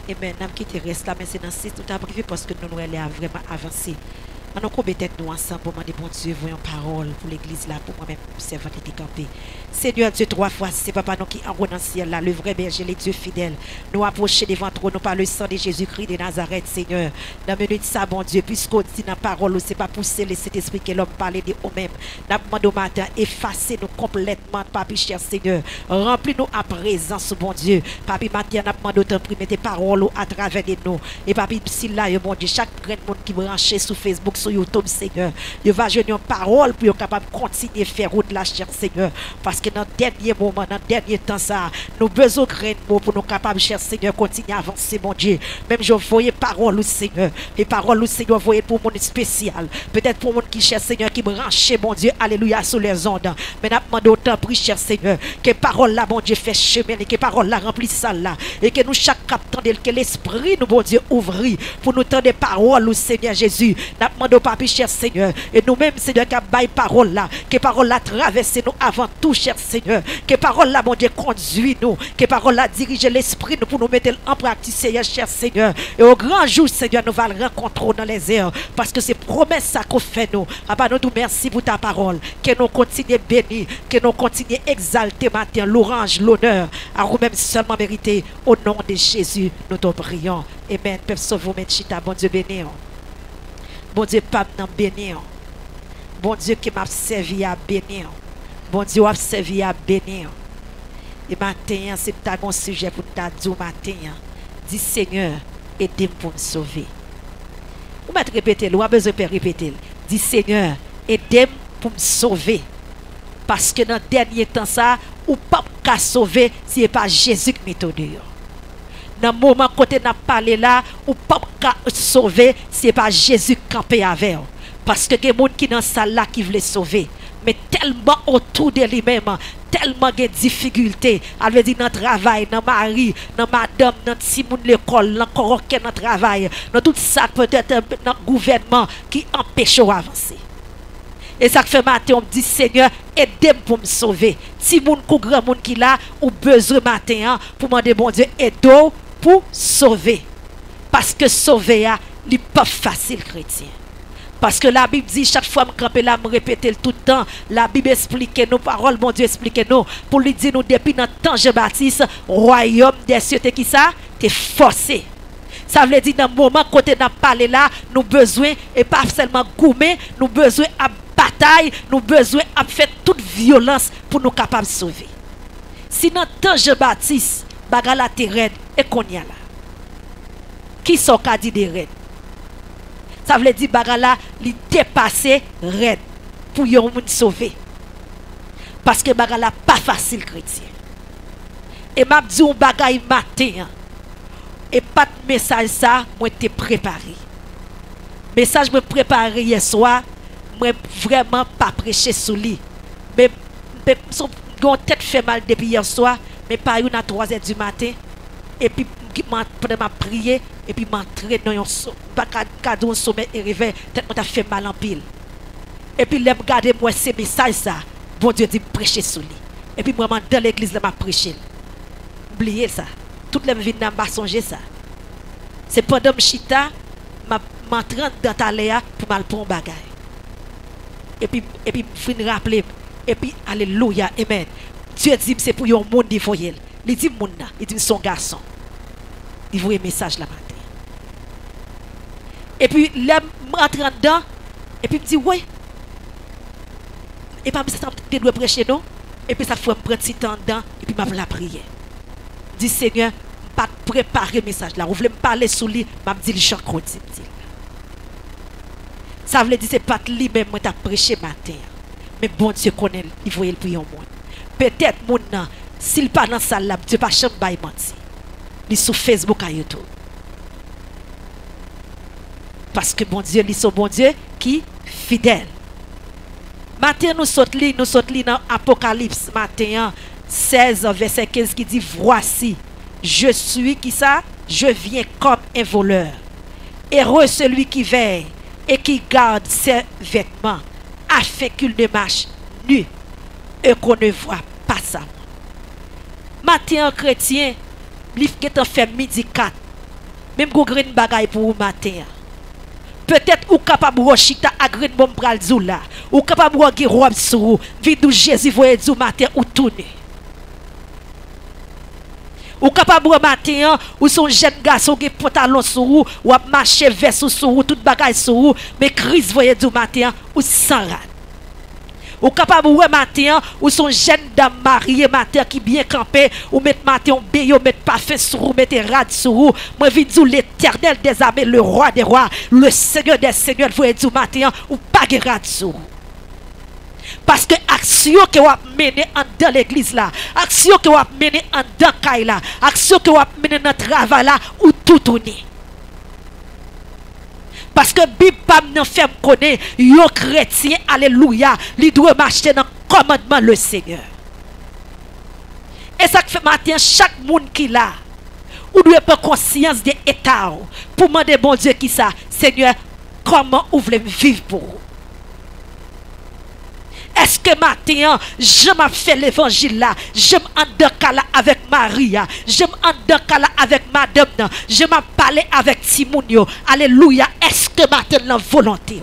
Et maintenant, qui te reste là, mais c'est dans 6, tout à privé parce que nous allons vraiment avancer. Nous avons peut-être nous ensemble pour demander, bon Dieu, voyons parole pour l'église là, pour moi-même, servante et campé. Seigneur Dieu, 3 fois, c'est papa nous qui envoie dans le ciel là, le vrai berger, les dieux fidèles. Nous approcher devant toi, nous par le sang de Jésus-Christ de Nazareth, Seigneur. Dans minute ça, bon Dieu, puisqu'on dit dans la parole, c'est pas pousser le Saint-Esprit que l'homme parle de nous-mêmes. Nous demandons au matin, effacez-nous complètement, papi cher Seigneur. Remplis-nous à présence, bon Dieu. Papi, matin, nous demandons d'imprimer tes paroles à travers de nous. Et papi, si là, bon Dieu, chaque grain de monde qui branché sur Facebook, sur YouTube, Seigneur, il va jeûner une parole pour être capable de continuer à faire route là, cher Seigneur. Parce que dans le dernier moment, dans le dernier temps, ça, nous avons besoin de grain de mots pour nous capables, cher Seigneur, continuer à avancer, mon Dieu. Même je voyais parole au Seigneur. Et parole au Seigneur, voyez pour mon spécial. Peut-être pour mon qui, cher Seigneur, qui branche, mon Dieu, alléluia, sur les ondes. Mais nous demandons autant, prie, cher Seigneur, que parole là, mon Dieu, fait chemin et que parole là remplit ça là. Et que nous, chaque captant, que l'esprit, nous, mon Dieu, ouvrit pour nous tendre des paroles au Seigneur Jésus. Nous demandons, papi, cher Seigneur, et nous-mêmes, Seigneur, qui baille parole là, que parole là traverse nous avant tout, cher Seigneur, que parole là, mon Dieu, conduit nous, que parole là dirige l'esprit nous pour nous mettre en pratique, Seigneur, cher Seigneur, et au grand jour, Seigneur, nous allons le rencontrer dans les airs, parce que c'est promesse ça qu'on fait nous. Papa, nous merci pour ta parole, que nous continuons bénis, que nous continuons exalter matin, l'orange, l'honneur, à vous-même seulement mérité, au nom de Jésus, nous te prions. Amen. Peuple sauve vous, chita, bon Dieu béni. Bon Dieu, pas m'en bénir. Bon Dieu qui m'a servi à bénir. Bon Dieu a servi à bénir. Et matin, c'est un sujet pour ta dire matin. Dis Seigneur, aidez-moi pour me sauver. Vous m'avez répété, vous avez besoin de répéter. Dis Seigneur, aidez-moi pour me sauver. Parce que dans le dernier temps, ça, ou pas qu'à sauver si ce n'est pas Jésus qui m'est donné. Dans le moment côté n'a parlé là, ou pas qu'à sauver si ce n'est pas Jésus qui campé avec. Parce que il y a des gens qui dans salle là qui veulent sauver. Mais tellement autour de lui-même, tellement de difficultés. Elle veut dire dans le travail, dans le mari, dans madame, dans le petit monde l'école, dans le dans le travail, dans tout ça peut-être dans le gouvernement qui empêche d'avancer. Et ça fait matin, on me dit Seigneur, aidez-moi pour me sauver. Si moun kou grand monde qui là, ou besoin matin pour demander bon Dieu, aide-moi pour sauver. Parce que sauver, n'est pas facile, chrétien. Parce que la Bible dit, chaque fois que je campe là, je répète tout le temps, la Bible explique nos paroles, mon Dieu explique nous, pour lui dire nous depuis notre temps Jean-Baptiste, royaume des cieux, qui ça? T'es forcé. Ça veut dire dans le moment côté n'a parlé là, nous besoin, et pas seulement goumer, nous besoin à bataille, nous besoin à faire toute violence pour nous capables de sauver. Si dans le temps Jean-Baptiste, bagala te red, et qu'on y a là. Qui sont qu'a dit des raids? Ça veut dire bagala li dépasser red pour yon moun sauver. Parce que bagala pas facile chrétien. Et m'a dit un bagay matin. Et pas de message ça, moi te préparé. Message me préparé hier soir, moi vraiment pas prêcher sous lui. Mais mon tête fait mal depuis hier soir, mais pas une à 3h du matin. Et puis pendant ma prière et puis m'entrer dans un cadeau sommet et réveil tellement t'as fait mal en pile. Et puis l'aime garder moi ces messages ça bon Dieu dit prêcher sur lui et puis moi dans l'église là m'a prêché. Oubliez ça toute la vie n'a pas songé ça. C'est pendant chita m'a m'entrant dans ta léa pour mal pour bagay. Et puis fin rappeler et puis alléluia amen. Dieu dit c'est pour un monde il faut il dit monde là, il dit son garçon. Il voit un message là matin. Et puis, là, rentre dedans, et puis, il dit, oui. Et puis, ça, tu dois prêcher, non? Et puis, ça fait un petit temps dedans, et puis, m'a la prière. Dit, Seigneur, pas préparer le message là. Vous voulez me parler sous lui, m'a dit, le chant continue. Ça veut dire, c'est pas lui-même qui a prêché matin. Mais bon Dieu connaît, il voyait le prier au monde. Peut-être, mon nom, s'il pas dans la salle là, Dieu pas chambre bail menti. Il sur Facebook et YouTube. Parce que bon Dieu, il est bon Dieu qui fidèle. Matin, nous sautons dans Apocalypse, matin 16, verset 15, qui dit, voici, je suis qui ça? Je viens comme un voleur. Heureux celui qui veille et qui garde ses vêtements, afin qu'il ne marche nu et qu'on ne voit pas ça. Matin, chrétien, livre qui est fait midi 4, Même go green bagay pour vous matin. Peut-être ou capable de chita à green bon pral zoula. Ou capable de robe sou. Vidou Jésus voye du matin ou tourner. Ou capable de matin ou son jeune garçon qui pantalon sou ou a marcher veste sou tout bagay sou mais Christ voye du matin ou sans rad. Ou capable de matin ou son jeune dame mariée matin qui bien campé ou mettre matin on beyo mettre parfum sur mettre rad sur moi vinn dire l'Éternel des armées le roi des rois le Seigneur des seigneurs voye du matin ou pas rad sur. Parce que action que vous mené dans l'église là, action que vous mené dans caille là, action que vous mené dans travail là, ou tout tourner. Parce que Bible pas nous fait connaître, yo chrétien, alléluia, il doit marcher dans le commandement le Seigneur. Et ça fait matin chaque monde qui là, ou doit prendre conscience de l'état pour demander bon Dieu qui ça, Seigneur, comment vous voulez vivre pour vous? Est-ce que matin, je m'ai fait l'évangile là, je m'en là avec Maria, je m'en là avec madame, je m'ai parlé avec Timounio, alléluia, est-ce que matin la volonté?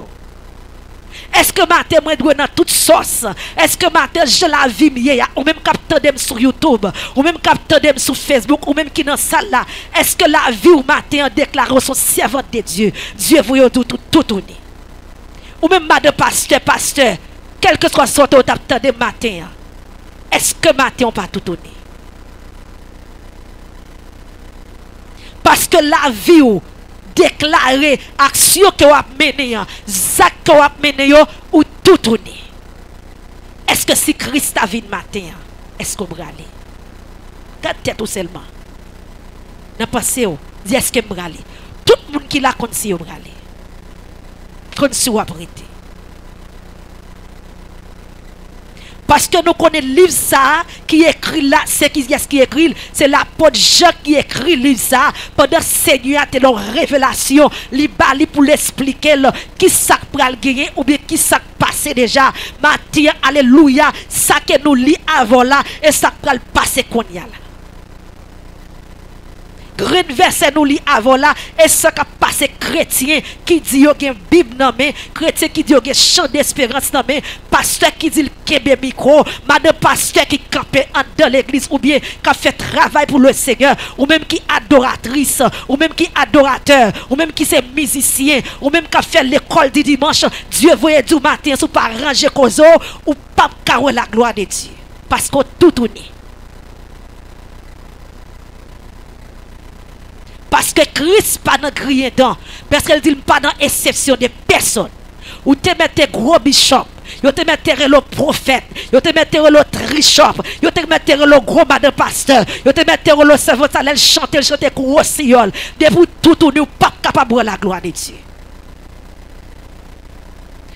Est-ce que matin moi dois dans toute sauce? Est-ce que matin je la vie mieux ou même capteur sur YouTube, ou même capteur sur Facebook, ou même qui dans salle là? Est-ce que la vie ou matin déclare son servante de Dieu? Dieu vous tout tourner. Ou même madame pasteur, quel que soit son temps de matin, est-ce que matin on pas tout tourner? Parce que la vie ou déclarer action que vous mené, zac que vous mené ou tout tourner. Est-ce que si Christ a vu matin, est-ce qu'on va aller? Quand tête ou seulement. N'a pensé ou, dis est-ce que va aller? Tout le monde qui l'a connu va aller. Connu va prêter. Parce que nous connaissons le livre ça qui écrit là, c'est qui écrit, c'est l'apôtre Jacques qui écrit le livre ça pendant que Seigneur a une révélation, il bali pour l'expliquer qui ça pral gagner ou bien qui ça passé déjà. Matthieu, alléluia, ça que nous lit avant là et ça pral passer qu'on y a là. Grand verset nous lit avant là et ça qui a passé chrétien qui dit yo gen Bible dans main, chrétien qui dit yo gen chant d'espérance dans main, pasteur qui dit le kebe micro, madame pasteur qui campé dans l'église ou bien qui a fait travail pour le Seigneur ou même qui adoratrice ou même qui adorateur ou même qui c'est musicien ou même qui a fait l'école du dimanche, Dieu voyait du matin sous pas ranger kozo ou pas carrer la gloire de Dieu parce que tout tourne. Parce que Christ pas dans rien dedans. Parce qu'elle dit pas dans exception de personne. Ou te mettez gros bishop. Yo te mettez le prophète. Yo te mettez le trichop. Yo te mettez le gros madame pasteur. Yo te mettez le servant salel chanter gros siol. Depuis tout tourner ou pas capable de la gloire de Dieu.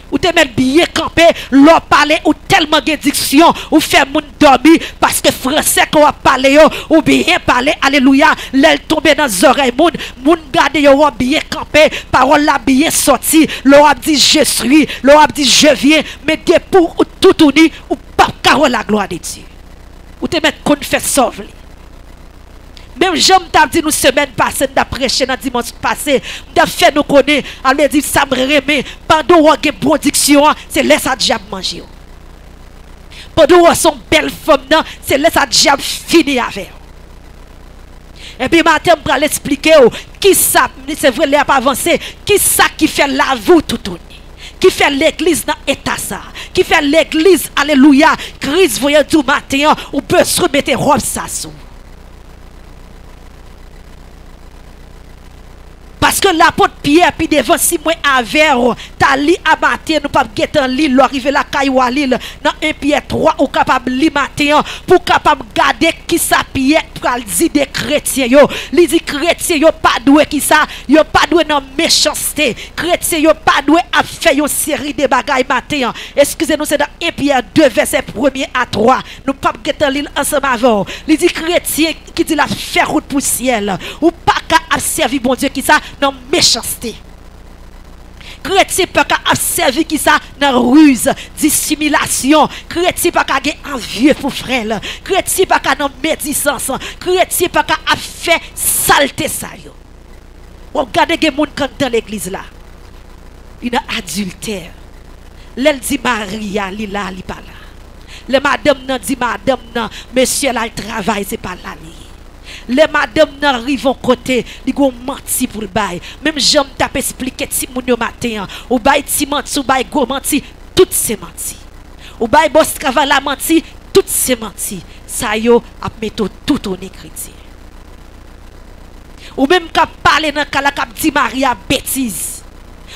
Ou te mettre bien campé, l'on parler ou tellement de diction, ou faire moun dormir parce que français qu'on a parlé ou bien parler, alléluia, l'aile tombe dans les oreilles, moun garde yo bien campé, parole la bien sorti, l'on a dit je suis, l'on a dit je viens, mais de pour ou tout tourner ou pas carole la gloire de Dieu. Ou te mettre qu'on fait sauver. Même j'aime t'a dit nous semaine passée n'a prêché dans dimanche passé, n'a fait nous connaître, elle dit ça me remet pendant on a bonne diction, c'est laisse ça diable manger. Pendant on son belle femme là, c'est laisse ça diable fini avec. Et puis matin on va l'expliquer qui ça c'est vrai il a pas avancé, qui ça qui fait la vie tout tourner. Qui fait l'église dans l'état ça, qui fait l'église alléluia, Christ voyait du matin ou peut se remettre robe ça sous. Parce que l'apôtre Pierre, puis devant 6 mois avec, t'as li à matin, nous pas guetter en l'île, arriver la caillou à l'île, dans 1 Pierre 3, ou capable li matin, pour capable garder qui ça Pierre, pour dire des chrétiens, yo. Li dit chrétiens, yo pas doué qui ça, yo pas doué dans méchanceté, chrétiens, yo pas doué à faire une série de bagailles matin. Excusez-nous, c'est dans 1 Pierre 2, verset 1er à 3, nous pas guetter en l'île ensemble avant. Li dit chrétien qui dit la faire route pour ciel, ou pas qu'à servir bon Dieu qui ça, dans méchanceté. Chrétien pas qu'à servir qui ça dans ruse, dissimulation. Chrétien pas qu'à envieux pour frère. Chrétien pas qu'à dans médisance. Chrétien pas qu'à faire saleté ça yo. Regardez les gens dans l'église là. Il y a adultère. L'elle dit Maria, li là, li pas là. Les madame nan dit madame nan, monsieur là, il travaille, c'est pas là. Les madame nan arrivent côté, ils ont menti pour le bail. Même j'aime taper expliquer si moun yo matin, ou bail ti menti, ou bail go menti, tout c'est menti. Ou bail boss travail la menti, tout c'est menti. Ça yo a mettre tout au chrétien. Ou même qu'à parler dans kala k'ap dit Maria bêtise.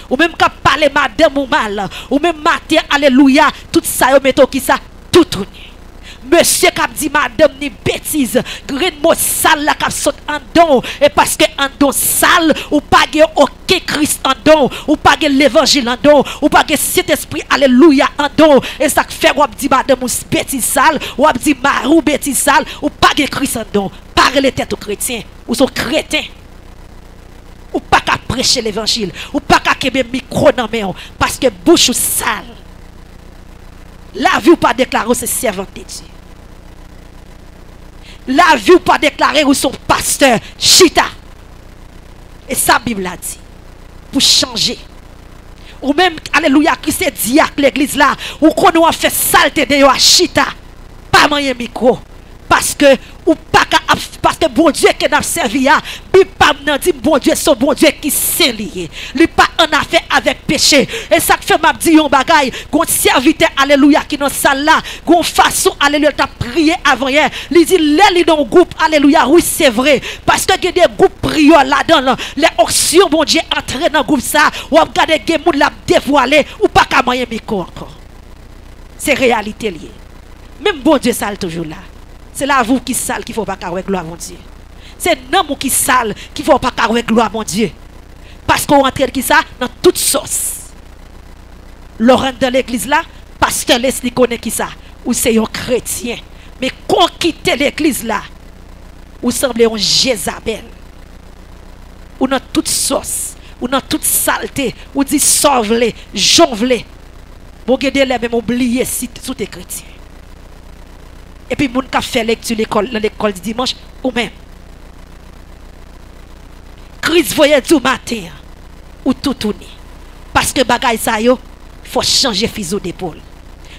Ou même qu'à parler madame ou mal, ou même matin alléluia, tout ça yo metto qui ça tout tourné. Monsieur k'ap dit madame ni bêtise, grain mot sale la k'ap saute en don et parce que en don sale ou pas gen aucun Christ en don, ou pas gen l'évangile en don, ou pas gen Saint-Esprit alléluia en don et ça fait ou dit madame ou bêtise sale, ou dit marou bêtise sale, ou pas gen Christ en don. Parle les têtes aux chrétiens, ou sont chrétiens. Ou pas qu'à prêcher l'évangile, ou pas qu'à kebe micro dans main parce que bouche ou sale. La vie ou pas déclarer c'est servant de Dieu. La vie ou pas déclarer ou son pasteur chita. Et ça Bible a dit pour changer. Ou même alléluia Christ diacre l'église là ou qu'on a fait saleté de yo a chita. Pas moyen micro parce que ou pas parce que bon Dieu qui n'a servi a bi pas nan dit bon Dieu son bon Dieu qui s'est lié lui pas en affaire avec péché et ça fait m'a dit yon bagay gon serviteur alléluia qui dans salle là gon façon alléluia t'a prié avant hier il dit les dans groupe alléluia oui c'est vrai parce que il y a des groupes prières là-dedans les options bon Dieu entrer dans groupe ça ou regarder gen moun la dévoiler ou pas ka moyen micro encore c'est réalité lié même bon Dieu ça toujours là. C'est là vous qui sale qu'il faut pas carrer gloire mon Dieu. C'est non qui sale qu'il faut pas carrer gloire mon Dieu. Parce qu'on rentre qui ça dans toute sauce. Laurent dans l'église là, pasteur Leslie connaît qui ça ou c'est un chrétien. Mais qu'on quitte l'église là, ou semblez un Jézabel. Ou dans toute sauce, ou dans toute saleté, ou dit sauve-les, jonve-les. Bon gade les même oublier si sous tes chrétiens. Et puis, moun ka fait lecture l'école du dimanche, ou même. Christ voyait du matin, ou tout tourner. Parce que bagay sa yo, faut changer fuseau d'épaule.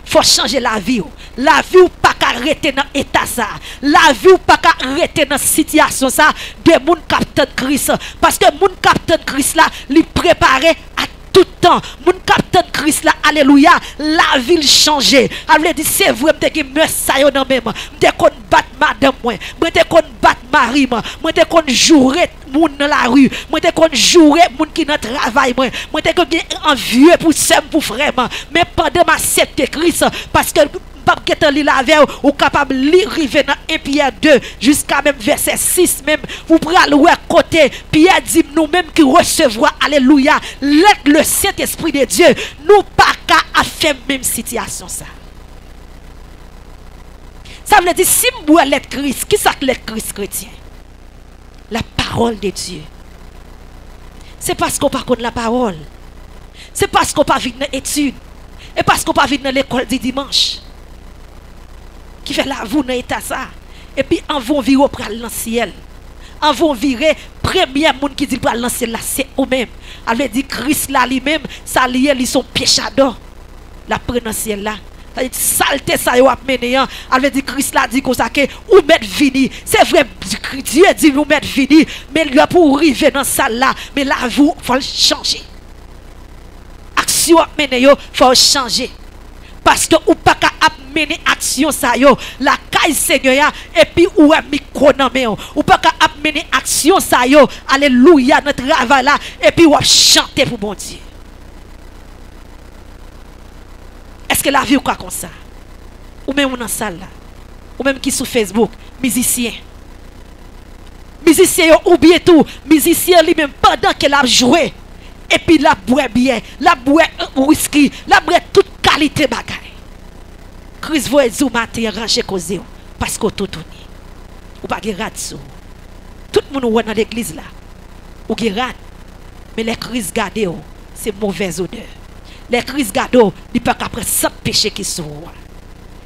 Faut changer la vie. La vie ou pas qu'à arrêter dans l'état ça. La vie ou pas qu'à arrêter dans situation ça. De moun capteur Christ. Parce que moun capteur Christ là, li préparé à tout temps, mon capitaine Christ là, alléluia, la ville changée. Elle dit c'est vrai, m'te ki me sa yo nan même. M'te kon bat madame moi, m'te kon bat mari moi, m'te kon jouer moun dans la rue, m'te kon jouer moun qui dans travail moi, m'te kon en vieux pour sem pour frère. Mais pendant ma accepter Christ parce que pas que li la veille ou capable li river dans 1 Pierre 2 jusqu'à même verset 6 même vous pourrez aller côté Pierre dit nous même qui recevoir alléluia le Saint-Esprit de Dieu nous pas qu'à faire même situation ça veut dire si m'bois l'être Christ qui ça l'être Christ chrétien la parole de Dieu c'est parce qu'on pas connaît la parole c'est parce qu'on pas vite dans étude et parce qu'on pas vite dans l'école du dimanche qui fait la vous dans l'état ça et puis en vont virer pour aller dans le ciel en vont virer premier monde qui dit pour aller dans le ciel là c'est eux même avait dit Christ là lui-même ça lié ils sont péchadors la prendre dans le ciel là ça dit saleté ça yo a mené avait dit Christ là dit comme ça que ou mettre fini c'est vrai Dieu dit nous mettre fini mais il pour arriver dans salle là mais là vous faut changer action mené yo faut changer parce que ou pas qu'à mener action ça yo la caille Seigneur et puis ou a micro dans main ou pas qu'à mener action ça yo alléluia notre travail là et puis ou chanter pour bon Dieu. Est-ce que la vie ou quoi comme ça ou même dans salle là ou même qui sur Facebook musicien ou bien tout musicien lui même pendant qu'elle a joué et puis la boit bien la boit whisky la boit toute qualité bagaille. Christ voit du matin ranger cause parce que tout tourne. Ou pas de rat sou. Tout le monde dans l'église là. Ou qui rat. Mais les Christ gardé c'est mauvaise odeur. Les Christ gardé il pas qu'après 100 péchés qui sont.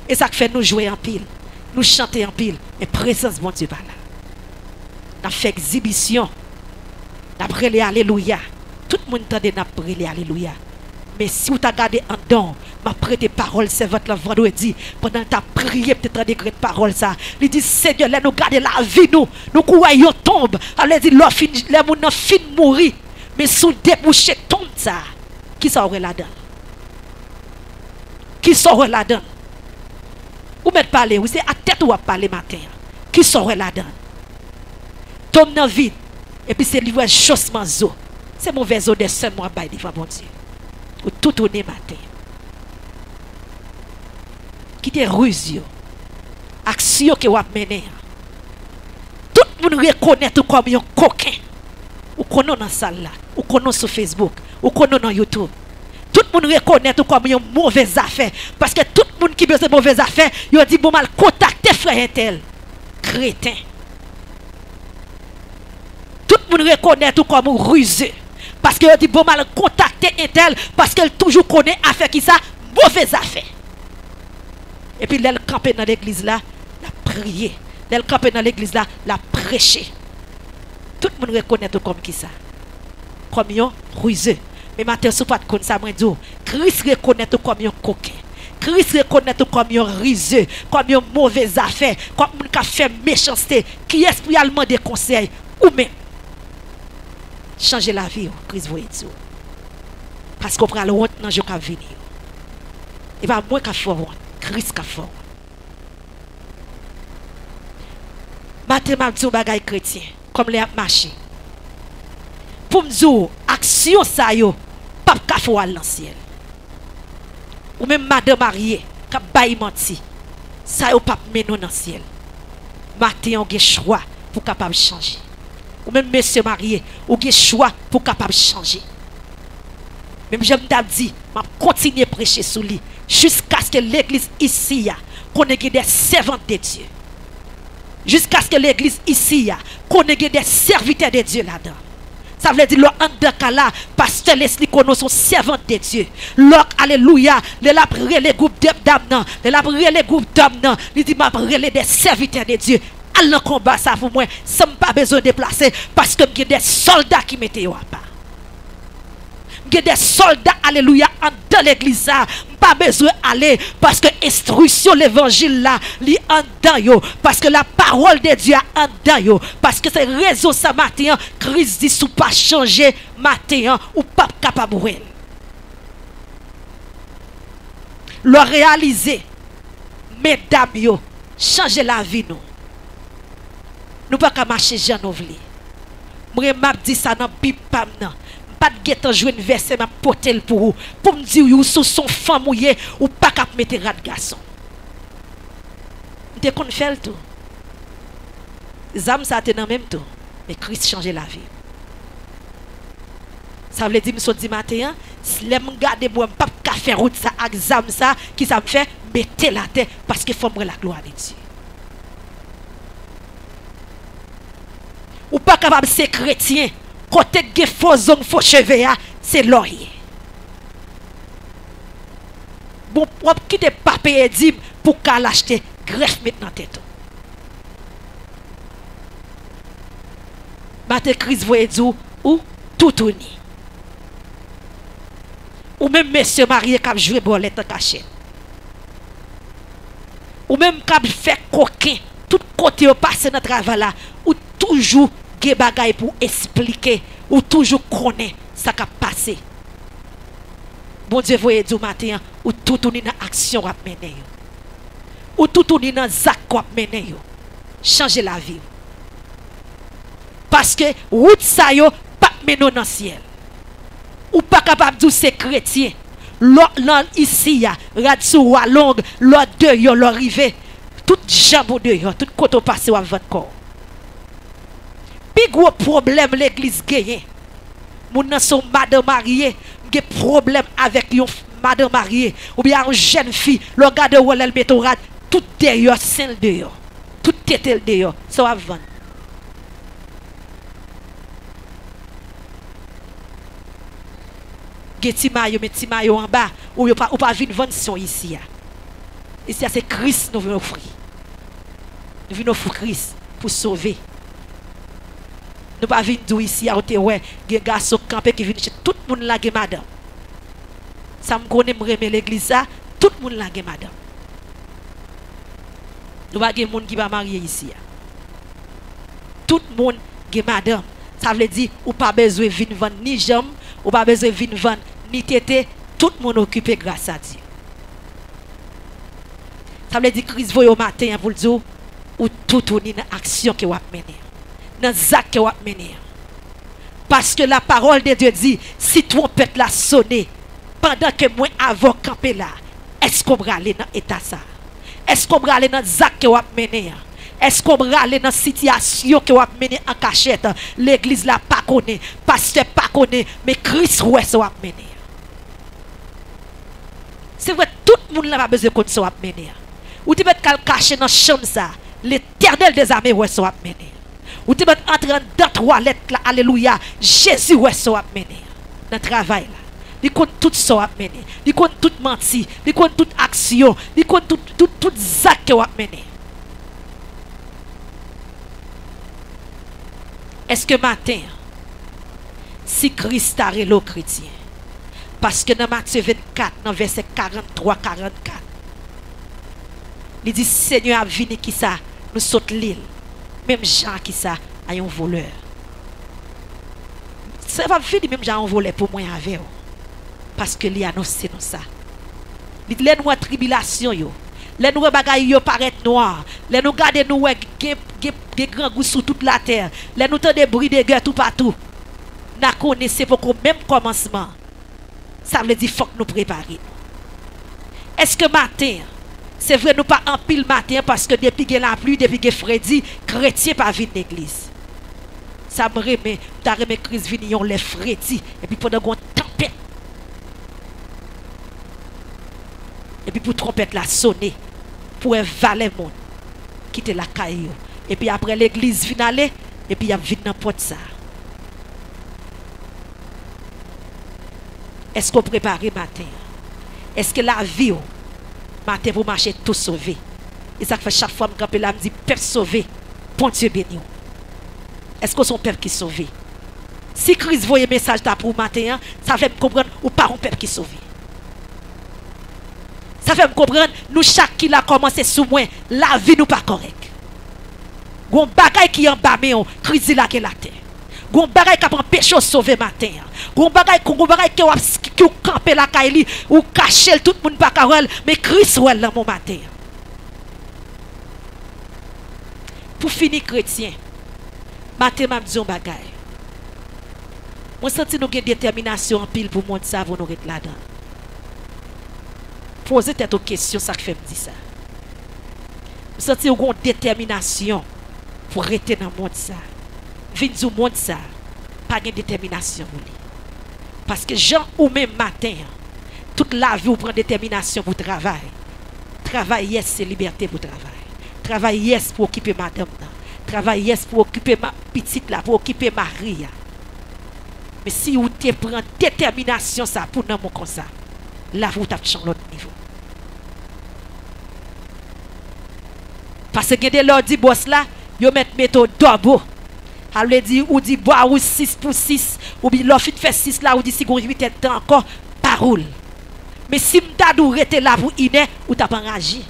Et ça fait nous jouer en pile, nous chanter en pile, mais présence bon Dieu pas là. On fait exhibition N'a brûlé alléluia. Tout le monde entendait n'a brûlé alléluia. Mais si vous t'avez gardé en dedans, m'a prêté parole, c'est votre vendredi. Pendant que tu as prié, peut-être des grandes paroles, ça. Il dit, Seigneur, là, nous garder la vie, nous croyons tombe. Alors, il dit, les gens fin mourir. Mais sous débouché tombe, ça. Qui sort là-dedans? Qui sort là-dedans? Ou mettre parler, ou c'est à tête ou à parler matin. Qui sort là-dedans? Tombe dans vide. Et puis c'est livre chaussement zo. C'est mauvais eau de seul moi bail devant bon Dieu. Ou tout tourner matin. Qui te ruse. Action que vous avez mené. Tout le monde reconnaît tout comme un coquin. Ou connaît dans la salle là. Ou connaît sur Facebook. Ou connaît dans YouTube. Tout le monde reconnaît tout comme une mauvaise affaire. Parce que tout le monde qui veut ces mauvaises affaires, il a dit bon mal contacter frère tel. Crétin. Tout le monde reconnaît tout comme rusé. Parce qu'il a dit bon mal contacter un tel. Parce qu'elle toujours connaît affaire qui ça, mauvaise affaire. Et puis elle campé dans l'église là, la prier. Elle campé dans l'église là, la prêcher. Tout le monde reconnaît tout comme qui ça. Comme un rusé. Mais maintenant, si vous ne connaissez pas, Christ reconnaît tout comme un coquin. Christ reconnaît tout comme un riseux, comme une mauvaise affaire, comme un qui a fait méchanceté, qui esprit allemand des conseils, ou même changer la vie, Christ voyait tout. Parce qu'on prend le honte dans le jour qui venir. Et pas moi qui a fait honte, Christ qui a fait honte. Maintenant, je dis bagay chrétien, comme les marché. Pour me dire, action ça yo, pas qu'à faire dans le ciel. Ou même madame mariée, qui a baillé menti, ça yo pas mener dans le ciel. Matin, on a choix pour capable changer. Ou même monsieur marié, ou a choix pour capable changer. Même j'aime dit, je continue à prêcher sur lui, jusqu'à ce que l'église ici, qu'on ait des servantes de Dieu. Jusqu'à ce que l'église ici, qu'on ait des serviteurs de Dieu là-dedans. Ça veut dire, là, pasteur Leslie Kono sont servants de Dieu. Alléluia, les après les groupes d'âmes, les après les groupes d'âmes, il dit, m'a les des serviteurs de Dieu. Allons combat ça pour moi, sans pas besoin de déplacer, parce que j'ai des soldats qui mettent à part. J'ai des soldats, alléluia, dans l'église, pas besoin d'aller, parce que instruction l'évangile là, li en dedans yo, parce que la parole de Dieu en dedans yo, parce que c'est raison ça matin, Christ dit sous pas changer matin ou pas capable de le réaliser, mesdames yo, changer la vie nous. Nous pas qu'à marcher Jean Novli. Moi m'a dit ça dans Bible pam nan. Pas de guetan jouer un verset m'a porter pour me dire ou sous son femme mouillé ou pas qu'à mettre rat garçon. M'te kon fait tout. Zam ça te dans même tout. Mais Christ change la vie. Ça veut dire me dit matin, si les m'garder moi pas qu'à faire route ça avec zam ça qui ça me fait mettre la tête parce que faut me la gloire de Dieu. Ou pas capable c'est chrétien côté de faux ongles faux cheveux c'est l'oreille. Bon pour quitter papier dit pour qu'à l'acheter greffe maintenant tête. Matin Christ voyait dire ou tout tourner. Ou même monsieur marié qui a joué bolette en cachette. Ou même qui a fait coquin tout côté au passé dans travail là ou toujours des bagailles pour expliquer ou toujours connaît ça qui a passé. Bon Dieu voyez du matin ou tout tourner dans action à mener ou tout tourner dans zac à mener changer la vie. Parce que route ça yo pas mener dans le ciel. Ou pas capable de c'est chrétien. L'autre ici ya radio longue l'autre deux yo l'arrivé tout jambon de yo tout côté passé à votre corps. Puis gros problème l'église gagne. Moun sont madame mariée, gen problème avec yon madame mariée ou bien une jeune fille, le regarde où elle met tout dehors, celle dehors. Tout tête dehors, ça va vendre. Gen ti mayo met ti mayo en bas ou pas vinn vendre son ici. Ici c'est Christ nous venons offrir. Nous venons offrir Christ pour sauver. Nous pas venir d'où ici à côté ouais, des garçons campés qui viennent chez tout le monde là madame. Ça me connaît me remet l'église ça, tout le monde là madame. Nous pas des monde qui va marier ici. Tout le monde est madame. Ça veut dire ou pas besoin de venir vendre ni jambe, ou pas besoin de venir vendre ni tété, tout le monde occupé grâce à Dieu. Ça veut dire Christ voye au matin pour le dire ou tout tourne dans l'action que vous menez, dans l'acte que vous menez. Parce que la parole de Dieu dit, si trompette la sonné, pendant que moi avant camper là, est-ce qu'on va aller dans l'état ça? Est-ce qu'on va aller dans l'acte que vous menez? Est-ce qu'on va aller dans la situation que vous menez en cachette? L'église là pas connaît, pasteur pas connaît, mais Christ ouais ça va mener. C'est vrai, tout le monde n'a pas besoin de ça va mener. Ou tu peux te cacher dans la chambre ça, l'Éternel des armées ouais ça va mener. Ou tu peux entrer dans la toilette là, alléluia, Jésus ouais ça va mener. Dans le travail là. Il compte tout ça va mener. Il compte tout menti, il compte toute action, il compte tout acte que va mener. Est-ce que matin, si Christ a rélo chrétien, parce que dans Matthieu 24, dans verset 43-44, il dit Seigneur a venu qui ça, nous saute l'île. Même Jean qui ça, a un voleur. Ça va venir même Jean un voleur pour moi avec vous. Parce que il a annoncé nous ça. Il dit les nous tribulation yo. Les nous bagaille yo paraît noir. Les nous garder nous des grands goûts sur toute la terre. Les nous des bruits de guerre tout partout. N'a connaissez pour même commencement. Ça veut dire faut que nous préparer. Est-ce que matin c'est vrai nous pas en pile matin parce que depuis que la pluie depuis que Freddy chrétien pas vite l'église. Ça me remet ta remet Christ vini on les Freddy et puis pendant qu'on tempête. Et puis pour trompette la sonner pour un valet monde quitter la caillou et puis après l'église finale et puis il y a vite dans porte ça. Est-ce qu'on prépare matin? Est-ce que la vie matin pour marcher tout sauvé? Et ça fait chaque fois que je me dis peuple sauvé, bon Dieu béni. Est-ce que son peuple qui est sauvé? Si Christ voyait message pour matin, ça fait me comprendre ou pas un peuple qui est sauvé. Ça fait me comprendre, nous chaque qui l'a commencé sous moi, la vie nous pas correcte. Gon bagay qui en bas mais Christ là que la terre. Gon bagay qui empêche sauver matin. Gon bagay qui camper la caille ou cacher tout le monde pas carole mais Christ ouais là mon matin. Pour finir chrétien, matin m'a dit un bagay. Moi senti nous une détermination en pile pour monde ça pour nous être là-dedans. Posez tête aux questions, ça fait me dire ça. Vous sentez une détermination pour rester dans le monde ça. Venir du monde ça, pas de détermination. Parce que Jean ou même matin, toute la vie, vous prenez détermination pour travail. Travail, yes, c'est liberté pour travail. Travail, yes, pour occuper madame. Travail, yes, pour occuper ma petite là, pour occuper Marie. Mais si vous prenez détermination ça pour nous comme ça, là, vous avez changé l'autre niveau. Parce que des gens dit boss là, ils mettent méthode double. Alors dit ou dit bois ou 6 pour 6 ou bien l'offre fait 6 là ou dit si vous 8 temps encore parole. Mais si m'ta dou rete là pour iné ou t'a pas enragé.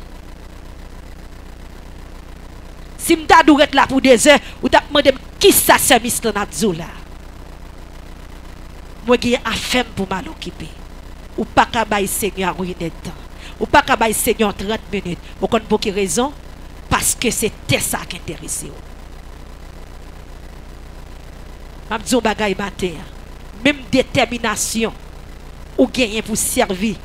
Si m'ta dou rete là pour 2 heures ou t'a demandé qui ça service là n'a dit là. Moi j'ai affaire pour mal occuper. Ou pas ka bay Seigneur ou de temps. Ou pas ka bay Seigneur 30 minutes. Vous connaissez pour quelle raison? Parce que c'était ça qui intéressait. Je dis un bagay matin. Même détermination ou gagner pour servir,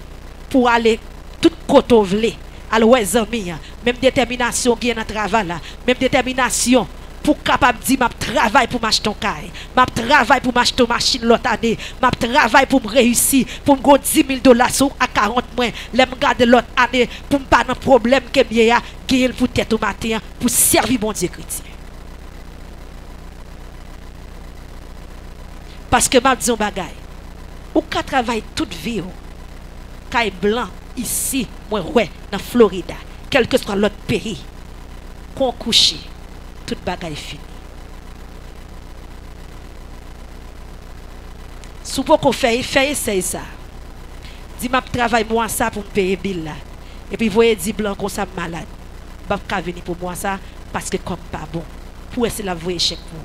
pour aller tout côté où vous voulez. Alors, amis, même détermination gagner dans le travail là. Même détermination pour capable dire je travaille pour m'acheter un caille, je travaille pour m'acheter une machine l'autre année, je travaille pour me réussir, pour me gagner $10,000 sur à 40 mois, je me garder l'autre année pour me pas de problème que je gagner pour tête au matin pour servir mon Dieu chrétien. Parce que je dis un bagay, ou ka travaille toute vie, caille blanc ici, moi ouais, dans Florida, quel que soit l'autre pays, qu'on couche, toute bagaille fini. Si vous pouvez faire essayer ça. Dis m'a travail moi ça pour me payer bill là. Et puis voyez dit blanc comme ça malade. Pas venir pour moi ça parce que comme pas bon. Pour essayer la voyer chèque pour.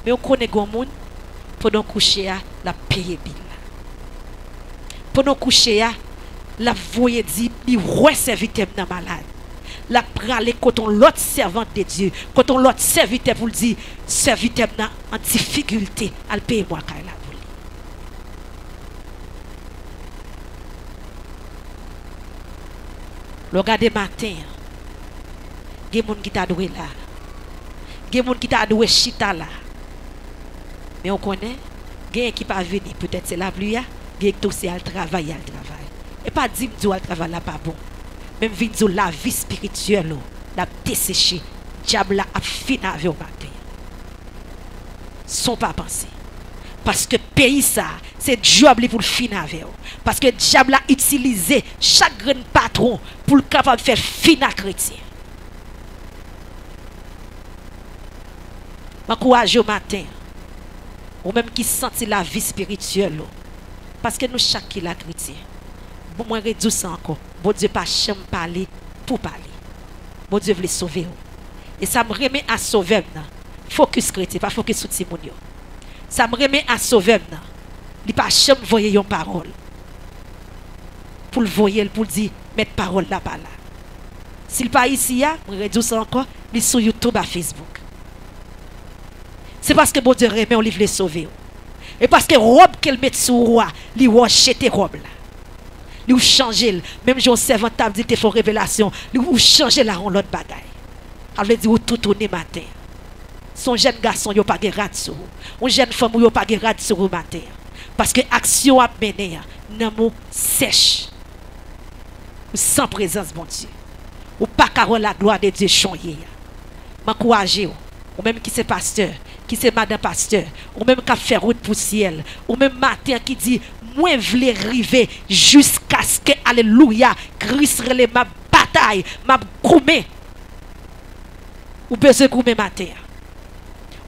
Mais on connaît gon monde pendant coucher la payer bill. Pendant coucher la voyer dit il ouais serviteur dans malade. La praler quand on l'autre servante de Dieu, quand on l'autre serviteur pour dire serviteur en difficulté, elle paye moi quand la pour lui. Le regardez matin, il y a des gens qui t'a doué là. Il y a des gens qui t'a doué chita là. Mais on connaît, il y a qui pas venir, peut-être c'est la pluie, il y a qui aussi à travailler, et pas dire que le travail là pas bon. Même vidéo la vie spirituelle la desséché diable a fini avec au matin sont pas pensé parce que pays ça c'est diable pour finir avec parce que diable a utilisé chaque grand patron pour le capable faire finir chrétien. M'encourage au matin ou même qui sentit la vie spirituelle parce que nous chaque qui la chrétien bon moi réduire ça encore. Bon Dieu pas jamais parler pour parler. Bon Dieu veut sauver. Et ça me remet à sauver. Focus chrétien, pas focus sur Timon. Ça me remet à sauver. Il pas jamais voyer une parole. Pour le voyer, pour dire, mettre parole là bas là. S'il pas ici, je réduis ça encore, il sur YouTube à Facebook. C'est parce que bon Dieu remet, on veut sauver. Et parce que robe qu'elle met sur roi, il va jeter robe là. Ou changer même j'ai un servant t'a dit te font révélation ou changer la en l'autre bagaille elle veut dire ou tout tourner matin son jeune garçon yo pas de rad sur ou jeune femme yo pas de rad sur matin parce que action a mené nan mot sèche ou sans présence bon Dieu ou pas carole la gloire de Dieu chanyer m'encourager ou même qui c'est pasteur qui c'est madame pasteur ou même qui fait route pour ciel ou même matin qui dit moi vle river jusqu'à ce que alléluia Christ relè ma bataille m'a goumé ou besoin goumé matin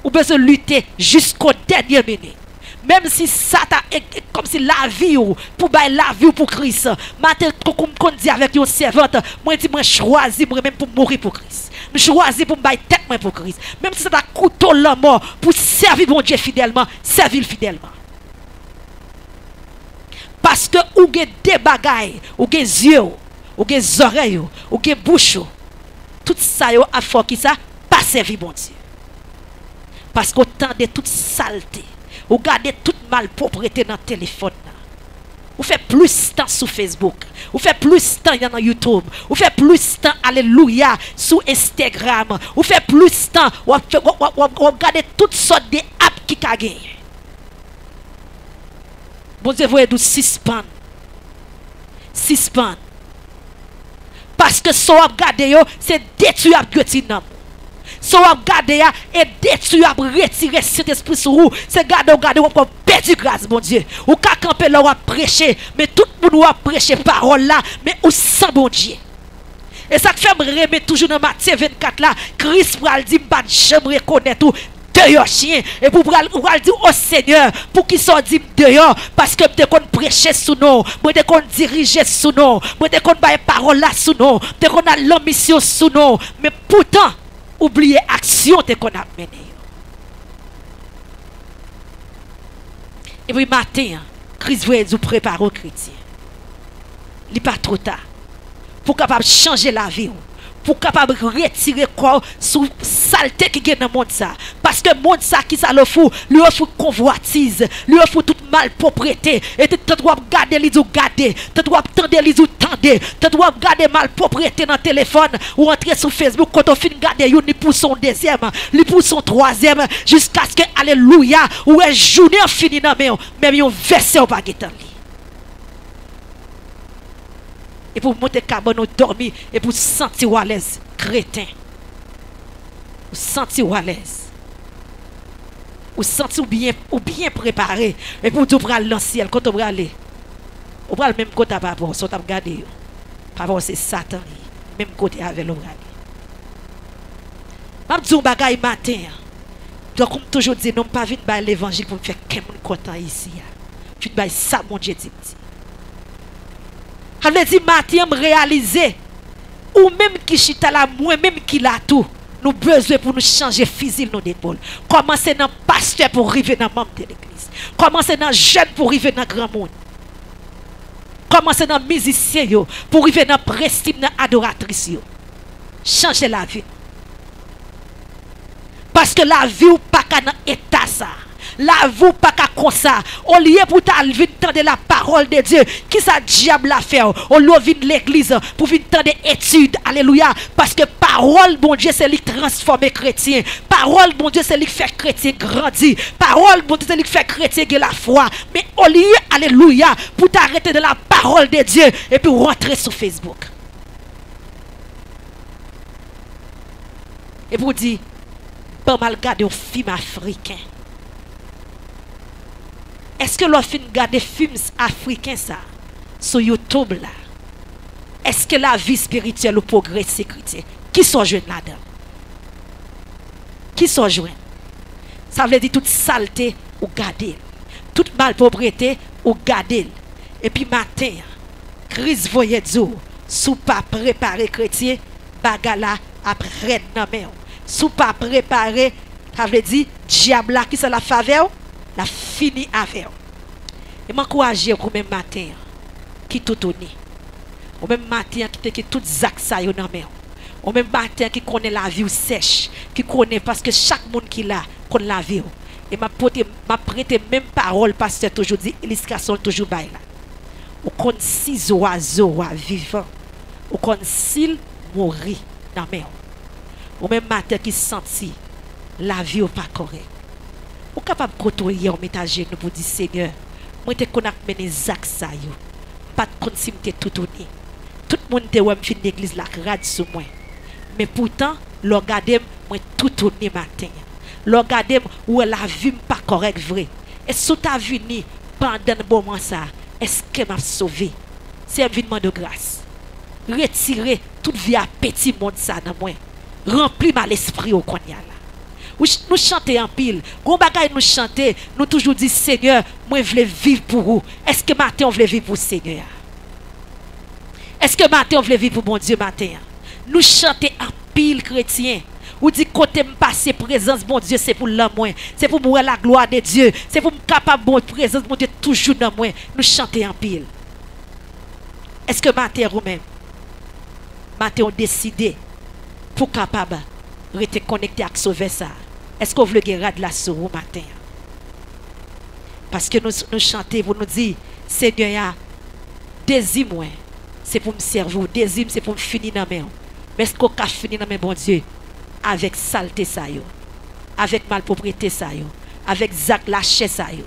ou besoin lutter jusqu'au dernier minute même si ça t'a comme si la vie ou pour bailler la vie ou pour Christ matin qu'on dit avec une servante moi dit moi choisi moi même pour mourir pour Christ je choisi pour bailler tête moi pour Christ même si ça t'a couteau la mort pour servir mon Dieu fidèlement servir fidèlement. Parce que ou gen des bagailles, ou gen yeux, ou gen oreilles, ou gen bouche, tout ça yo a fort qui ça pas servi bon Dieu. Parce qu'au temps de toute saleté, ou garder toute malpropreté dans le téléphone. Ou fait plus temps sur Facebook, ou fait plus temps dans YouTube, ou fait plus temps alléluia sur Instagram, ou fait plus temps ou garder toutes sortes de apps qui ka gagné. Bon Dieu, voyez d'où suspend. Parce que ce qu'on regarde, c'est détruire le petit. So on garder et détruire retirer cet esprit sur vous c'est garder on perdu grâce mon Dieu ou ka camper là on prêcher mais tout le monde va prêcher parole là mais ou sans bon Dieu et ça fait me remettre toujours dans Matthieu 24 là Christ pral dit pas jamais reconnaître tout dehors chien et pour pral dire au Seigneur pour qu'il soit dit dehors parce que te qu'on prêcher sous nous moi te qu'on diriger sous nous moi te qu'on bailler parole là sous nous te qu'on a l'ambition sous nous mais pourtant oubliez action qu'on a mené. Et puis matin, Christ veut nous préparer aux chrétiens. Il n'est pas trop tard. Pour capable changer la vie. Pour capable retirer quoi sous saleté qui est dans le monde ça. Parce que le monde ça qui ça le fout, lui offre convoitise, lui offre toute malpropreté. Et tu dois garder les ou garder, tu dois tendre les ou tendre, tu dois garder malpropreté dans le téléphone ou entrer sur Facebook quand on finit garder une pour son deuxième, lui pour son troisième, jusqu'à ce que alléluia ou un journée fini dans même un verset au pas guetan. Et pour monter carbone au dormir et pour sentir à l'aise crétin ou sentir à l'aise ou sentir ou bien préparé et pour tout prendre l'ancien quand on va aller on va le même côté par rapport ça t'a regardé par rapport c'est Satan même côté avec l'oral m'a dit un bagaille matin Donc, comme toujours dit, non pas venir par l'évangile pour me faire quelqu'un content ici. Tu te bailles ça, mon Dieu dit. On a dit, matin, réaliser, ou même qui chita là, moi-même qui l'a tout, nous besoin pour nous changer physique nos épaules. Commencer dans pasteur pour arriver dans membre de l'église. Commencer dans jeune pour arriver dans grand monde. Commencer dans musicien pour arriver dans prestige, dans adoratrice. Changer la vie. Parce que la vie ou pas qu'à dans état ça. La vie ou pas qu'à comme ça. Au lieu pour venir entendre la parole de Dieu, qui ça diable a fait? On lieu vient l'église pour venir entendre études. Alléluia. Parce que parole bon Dieu c'est lui qui transforme chrétien. Parole bon Dieu c'est lui qui fait chrétien grandir. Parole bon Dieu c'est lui qui fait chrétien de la foi. Mais au lieu alléluia pour t'arrêter de la parole de Dieu et puis rentrer sur Facebook. Et pour dire pas mal garder un film africain. Est-ce que l'on fin garder films africains ça sur YouTube là? Est-ce que la vie spirituelle ou progrès sécurité qui sont jeunes là-dedans? Qui sont jeunes? Ça veut dire toute saleté ou garder, toute malpropreté ou garder. Et puis matin, crise voyez Dieu, sous pas préparé chrétien, bagala après non mais sous pas préparé, ça veut dire diable là qui ça la faveur, la fini avec. Et m'encourager au même matin qui tout tourné. Au même matin qui tout zac ça yo dans main. Au même matin qui connaît la vie sèche, qui connaît parce que chaque monde qui là connaît la vie. Et m'a prêté même parole pasteur toujours dit illustration toujours bail là. Ou connaît six oiseaux vivants. Ou connaît s'il mourir dans main. Ou même matin qui senti la vie ou pas correct. Ou capable de côtoyer en métager nous pour dire Seigneur, moi te connais mener zak ça yo. Pas de continuité tout tourné. Tout le monde te wè me fin l'église la rad sur moi. Mais pourtant, l'on regarde moi tout tourné matin. L'on regarde où la vie pas correct vrai. Et sous ta venu pendant bon moment ça, est-ce que m'a sauvé? C'est un événement de grâce. Retirer toute vie à petit monde ça dans moi. Remplis mal l'esprit au konya là. Nous chanter en pile. Gon bagay nous chanter, nous toujours dit Seigneur, moi je veux vivre pour vous. Est-ce que matin on veut vivre pour Seigneur? Est-ce que matin on veut vivre pour mon Dieu matin? Nous chanter en pile chrétien. Ou dit côté me passer présence bon Dieu c'est pour l'amour, c'est pour moi la gloire de Dieu, c'est pour me capable bon présence bon Dieu toujours dans moi. Nous chanter en pile. Est-ce que matin ou même matin on décidé pour capable rester connecté avec sauver ça? Est-ce qu'on veut garder de la sur au matin? Parce que nous chantons pour nous dire Seigneur, désir moi, c'est pour me servir, désir c'est pour me finir dans main. Mais est-ce qu'on peut finir dans main bon Dieu avec saleté ça yo, avec malpropreté ça yo, avec zac lâcher ça yo?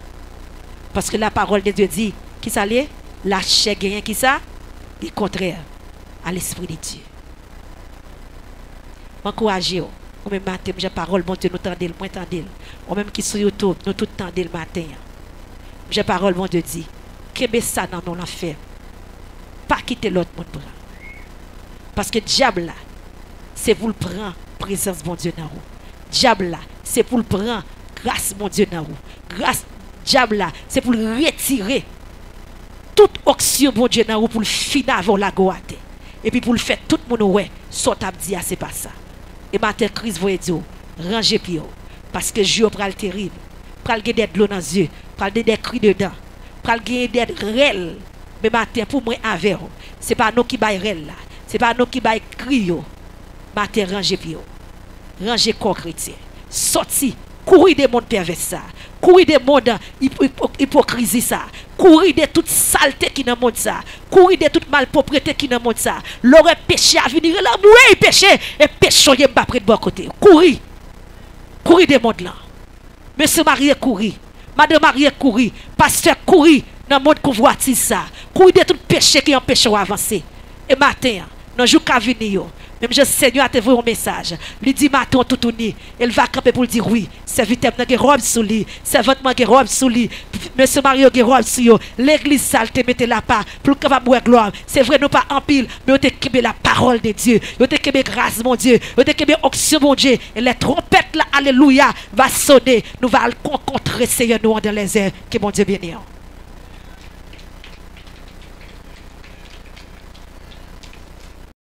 Parce que la parole de Dieu dit qui ça l'est? Lâcher gagne qui ça? Le contraire à l'esprit de Dieu. M'encourager au même matin, j'ai parole bon Dieu nous tendez le moins tendez. Au même qui sur YouTube, nous tout tendez le matin. J'ai parole bon Dieu dit, que ça dans nos l'enfer. Pas quitter l'autre monde prend. Parce que diable là, c'est pour le prendre présence bon Dieu dans vous. Diable là, c'est pour le prendre grâce bon Dieu dans vous. Grâce diable là, c'est pour le retirer toute action bon Dieu dans vous pour le finir avant la goate. Et puis pour le faire tout le monde ouais, soit à dire c'est pas ça. Et matin crise voyez Dieu, rangez pied parce que Dieu pral terrible. Pral gagner de l'eau dans les yeux, pral des cris dedans, pral gagner des rel. Mais matin pour moi avec c'est pas nous qui bail rel là, c'est pas nous qui bail cri yo. Matin rangez pied. Rangez corps chrétien. Sorti, courir des mondes pervers ça. Courir des mondes hypocrisie ça. Courir de toute saleté qui dans monde ça. Courir de toute malpropreté qui dans monde ça. L'aurait péché à venir là, mourir péché et péché y pas près de bon côté. Courir. Courir des mondes là. Monsieur marié courir. Madame marié courir. Pasteur courir dans monde convoitise ça. Courir de tout péché qui empêche d'avancer. Et matin, dans jour qu'a venir Même je Seigneur a te envoyé un message. Lui dit matin tout uni. Elle va camper pour dire oui. Serviteur n'a pas robe sous lui. Servante n'a pas robe sous lui. Monsieur Mario n'a robe sous lui. L'église sale te mette là pas pour capable boire gloire. C'est vrai nous pas en pile, mais on te kebe la parole de Dieu. On te kebe grâce mon Dieu. On te kebe onction mon Dieu. Et les trompettes là alléluia va sonner. Nous va rencontrer Seigneur nous dans les airs. Que mon Dieu bénisse.